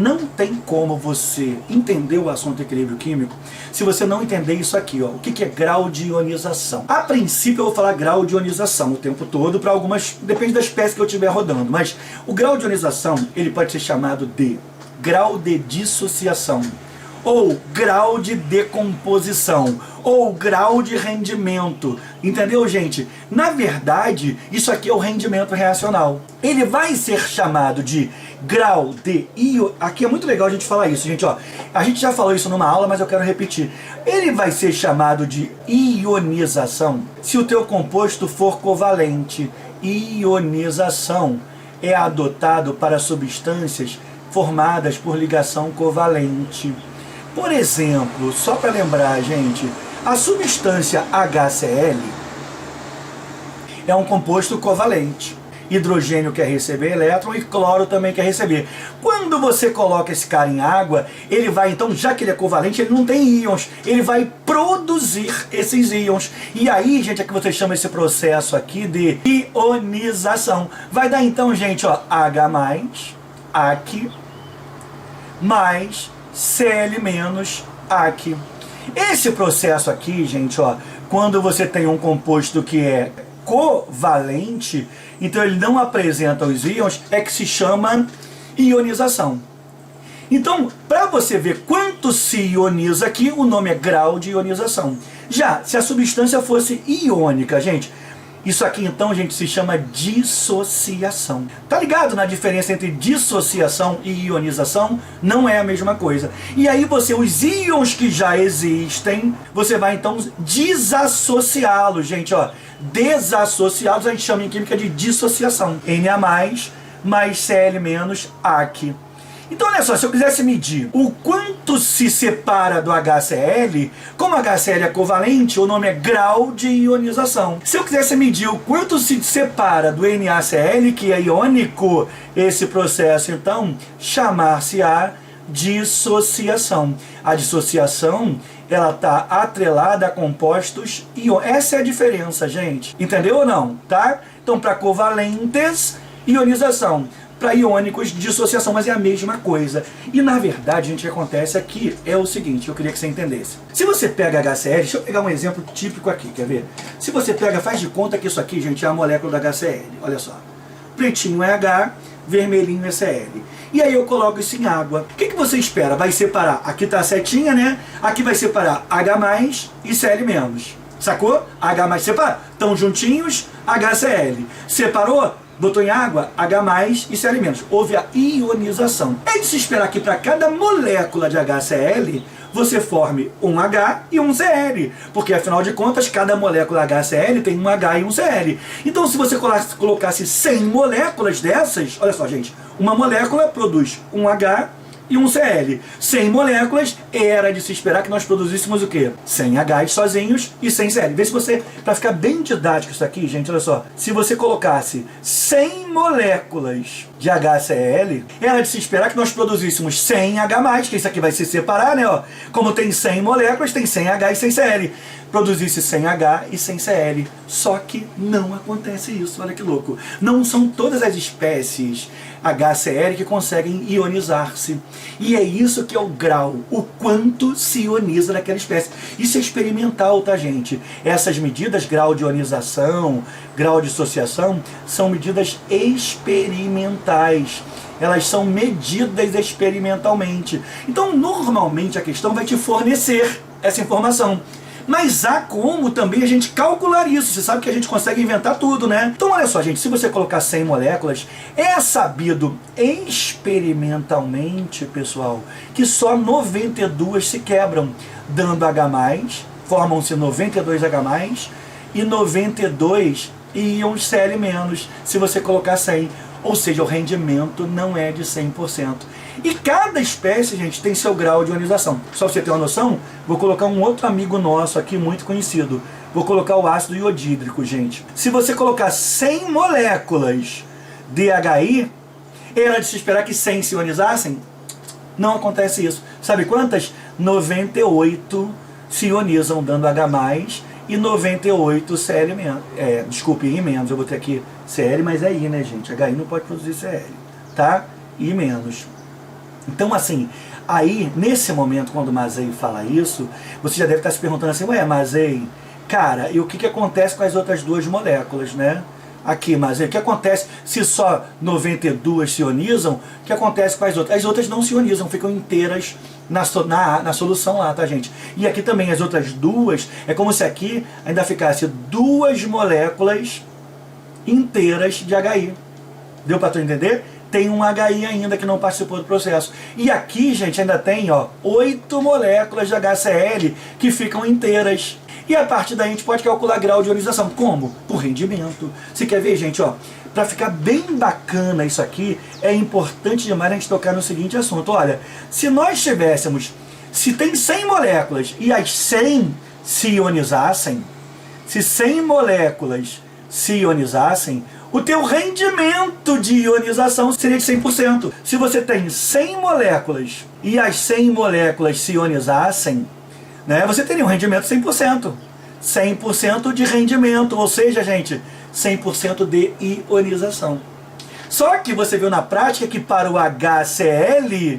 Não tem como você entender o assunto equilíbrio químico se você não entender isso aqui, ó. O que é grau de ionização? A princípio eu vou falar grau de ionização o tempo todo, para algumas, depende da espécie que eu estiver rodando, mas o grau de ionização, ele pode ser chamado de grau de dissociação, ou grau de decomposição, ou grau de rendimento, entendeu, gente? Na verdade, isso aqui é o rendimento reacional. Ele vai ser chamado de grau de aqui é muito legal a gente falar isso, gente, ó. A gente já falou isso numa aula, mas eu quero repetir. Ele vai ser chamado de ionização se o teu composto for covalente. Ionização é adotado para substâncias formadas por ligação covalente. Por exemplo, só para lembrar, gente, a substância HCl é um composto covalente. Hidrogênio quer receber elétron e cloro também quer receber. Quando você coloca esse cara em água, ele vai, então, já que ele é covalente, ele não tem íons, ele vai produzir esses íons. E aí, gente, é que você chama esse processo aqui de ionização. Vai dar então, gente, ó, H+, aqui, mais Cl- aqui. Esse processo aqui, gente, ó, quando você tem um composto que é covalente, então ele não apresenta os íons, é que se chama ionização. Então, para você ver quanto se ioniza aqui, o nome é grau de ionização. Já, se a substância fosse iônica, gente, isso aqui então, gente, se chama dissociação. Tá ligado na diferença entre dissociação e ionização? Não é a mesma coisa. E aí você, os íons que já existem, você vai então desassociá-los, gente, ó. Desassociá-los a gente chama em química de dissociação. Na mais Cl- aqui. Então, olha só, se eu quisesse medir o quanto se separa do HCl, como HCl é covalente, o nome é grau de ionização. Se eu quisesse medir o quanto se separa do NaCl, que é iônico, esse processo, então, chamar-se-á dissociação. A dissociação, ela está atrelada a compostos íons. Essa é a diferença, gente. Entendeu ou não? Tá? Então, para covalentes, ionização. Para iônicos, dissociação, mas é a mesma coisa. E na verdade, gente, o que acontece aqui é o seguinte, eu queria que você entendesse. Se você pega HCl, deixa eu pegar um exemplo típico aqui, quer ver? Se você pega, faz de conta que isso aqui, gente, é a molécula da HCl, olha só. Pretinho é H, vermelhinho é Cl. E aí eu coloco isso em água. O que você espera? Vai separar, aqui tá a setinha, né? Aqui vai separar H+ e Cl-. Sacou? H+ separa, estão juntinhos, HCl. Separou? Botou em água, H+ e Cl-. Houve a ionização. É de se esperar que para cada molécula de HCl, você forme um H e um Cl. Porque, afinal de contas, cada molécula HCl tem um H e um Cl. Então, se você colocasse 100 moléculas dessas, olha só, gente, uma molécula produz um H e um Cl. 100 moléculas, era de se esperar que nós produzíssemos o quê? 100 Hs sozinhos e 100 Cl. Vê se você, para ficar bem didático isso aqui, gente, olha só. Se você colocasse 100 moléculas de HCl, era de se esperar que nós produzíssemos 100 H+, que isso aqui vai se separar, né? Ó. Como tem 100 moléculas, tem 100 H e 100 Cl. Produzisse 100 H e 100 Cl. Só que não acontece isso, olha que louco. Não são todas as espécies HCl que conseguem ionizar-se. E é isso que é o grau, o quanto se ioniza naquela espécie. Isso é experimental, tá, gente? Essas medidas, grau de ionização, grau de dissociação, são medidas experimentais. Elas são medidas experimentalmente. Então, normalmente, a questão vai te fornecer essa informação. Mas há como também a gente calcular isso. Você sabe que a gente consegue inventar tudo, né? Então, olha só, gente, se você colocar 100 moléculas, é sabido experimentalmente, pessoal, que só 92 se quebram, dando H+, formam-se 92 H+, e 92 íons Cl-, se você colocar 100. Ou seja, o rendimento não é de 100%. E cada espécie, gente, tem seu grau de ionização. Só para você ter uma noção, vou colocar um outro amigo nosso aqui, muito conhecido. Vou colocar o ácido iodídrico, gente. Se você colocar 100 moléculas de HI, era de se esperar que 100 se ionizassem? Não acontece isso. Sabe quantas? 98 se ionizam, dando H+, e 98 Cl menos. Desculpe, I menos. Eu botei aqui Cl, mas é I, né, gente? HI não pode produzir Cl, tá? I menos. Então, assim, aí, nesse momento, quando o Mazei fala isso, você já deve estar se perguntando assim, ué, Mazei, cara, e o que acontece com as outras duas moléculas, né? Aqui, Mazei, o que acontece se só 92 se ionizam? O que acontece com as outras? As outras não se ionizam, ficam inteiras na solução lá, tá, gente? E aqui também, as outras duas, é como se aqui ainda ficasse duas moléculas inteiras de HI. Deu para tu entender? Tem um HI ainda que não participou do processo. E aqui, gente, ainda tem, ó, 8 moléculas de HCl que ficam inteiras. E a partir daí a gente pode calcular grau de ionização. Como? Por rendimento. Você quer ver, gente, ó? Para ficar bem bacana isso aqui, é importante demais a gente tocar no seguinte assunto. Olha, se nós tivéssemos, se tem 100 moléculas e as 100 se ionizassem, se 100 moléculas se ionizassem, o teu rendimento de ionização seria de 100%. Se você tem 100 moléculas e as 100 moléculas se ionizassem, né, você teria um rendimento 100%. 100% de rendimento, ou seja, gente, 100% de ionização. Só que você viu na prática que para o HCl,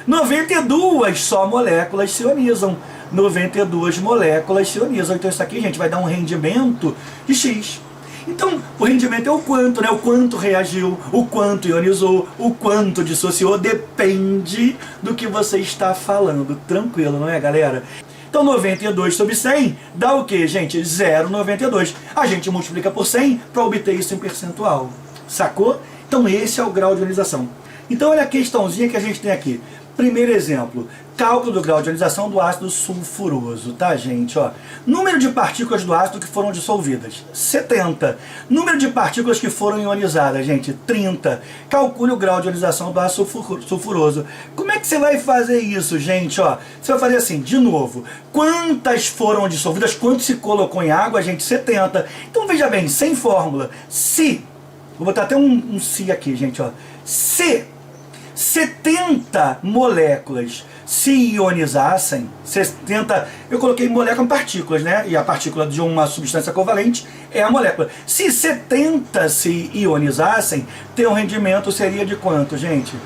92 só moléculas se ionizam. 92 moléculas se ionizam. Então isso aqui, gente, vai dar um rendimento de X. Então, o rendimento é o quanto, né? O quanto reagiu, o quanto ionizou, o quanto dissociou, depende do que você está falando. Tranquilo, não é, galera? Então, 92 sobre 100 dá o quê, gente? 0,92. A gente multiplica por 100 para obter isso em percentual. Sacou? Então, esse é o grau de ionização. Então, olha a questãozinha que a gente tem aqui. Primeiro exemplo, cálculo do grau de ionização do ácido sulfuroso, tá, gente? Ó, número de partículas do ácido que foram dissolvidas, 70. Número de partículas que foram ionizadas, gente, 30. Calcule o grau de ionização do ácido sulfuroso. Como é que você vai fazer isso, gente? Ó, você vai fazer assim, de novo. Quantas foram dissolvidas? Quanto se colocou em água, gente? 70. Então, veja bem, sem fórmula. Se, vou botar até um se aqui, gente, ó. Se 70 moléculas se ionizassem, 70, eu coloquei molécula em partículas, né? E a partícula de uma substância covalente é a molécula. Se 70 se ionizassem, teu rendimento seria de quanto, gente?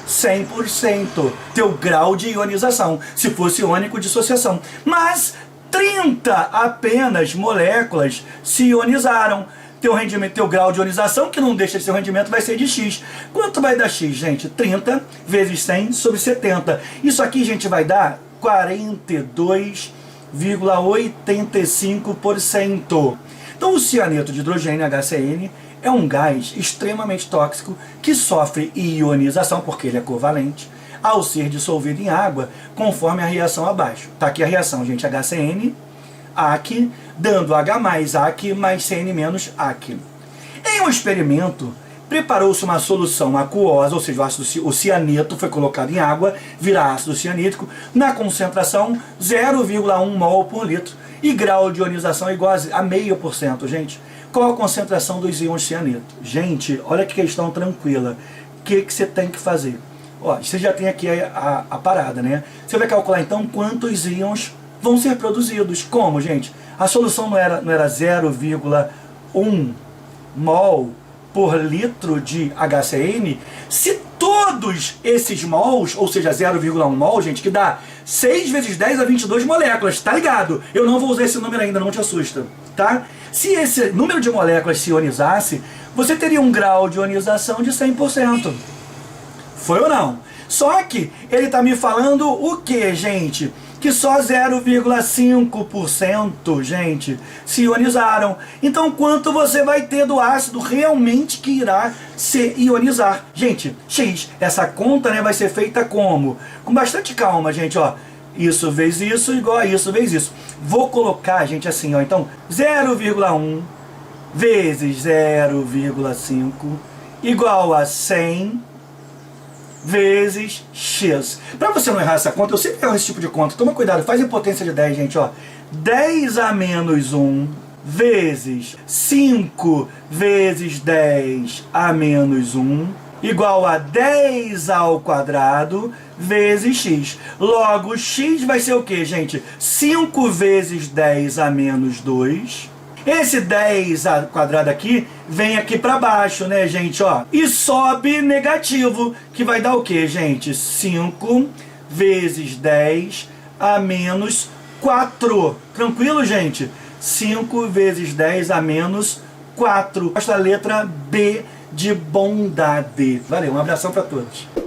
100%. Teu grau de ionização, se fosse iônico, dissociação. Mas 30 apenas moléculas se ionizaram. Teu rendimento, teu grau de ionização, que não deixa de ser o rendimento, vai ser de X. Quanto vai dar X, gente? 30 vezes 100 sobre 70. Isso aqui, gente, vai dar 42,85%. Então, o cianeto de hidrogênio, HCN, é um gás extremamente tóxico que sofre ionização, porque ele é covalente, ao ser dissolvido em água, conforme a reação abaixo. Tá aqui a reação, gente, HCN, AQ, dando H mais AQ mais CN menos AQ. Em um experimento, preparou-se uma solução aquosa, ou seja, o cianeto foi colocado em água, vira ácido cianídrico, na concentração 0,1 mol por litro, e grau de ionização igual a 0,5%, gente. Qual a concentração dos íons cianeto? Gente, olha que questão tranquila. O que você tem que fazer? Ó, você já tem aqui a parada, né? Você vai calcular, então, quantos íons vão ser produzidos. Como, gente? A solução não era 0,1 mol por litro de HCN. Se todos esses mols, ou seja, 0,1 mol, gente, que dá 6 vezes 10 a 22 moléculas, tá ligado? Eu não vou usar esse número ainda, não te assusta, tá? Se esse número de moléculas se ionizasse, você teria um grau de ionização de 100%. Foi ou não? Só que ele está me falando o que, gente? Que só 0,5%, gente, se ionizaram. Então, quanto você vai ter do ácido realmente que irá se ionizar? Gente, X, essa conta, né, vai ser feita como? Com bastante calma, gente, ó. Isso vezes isso igual a isso vezes isso. Vou colocar, gente, assim, ó. Então, 0,1 vezes 0,5 igual a 100 vezes X. Para você não errar essa conta, eu sempre erro esse tipo de conta. Toma cuidado, faz em potência de 10, gente, ó. 10 a menos 1 vezes 5 vezes 10 a menos 1 igual a 10 ao quadrado vezes X. Logo, X vai ser o que, gente? 5 vezes 10 a menos 2 Esse 10 quadrado aqui vem aqui para baixo, né, gente, ó. E sobe negativo, que vai dar o quê, gente? 5 vezes 10 a menos 4. Tranquilo, gente? 5 vezes 10 a menos 4. Esta letra B de bondade. Valeu, um abração para todos.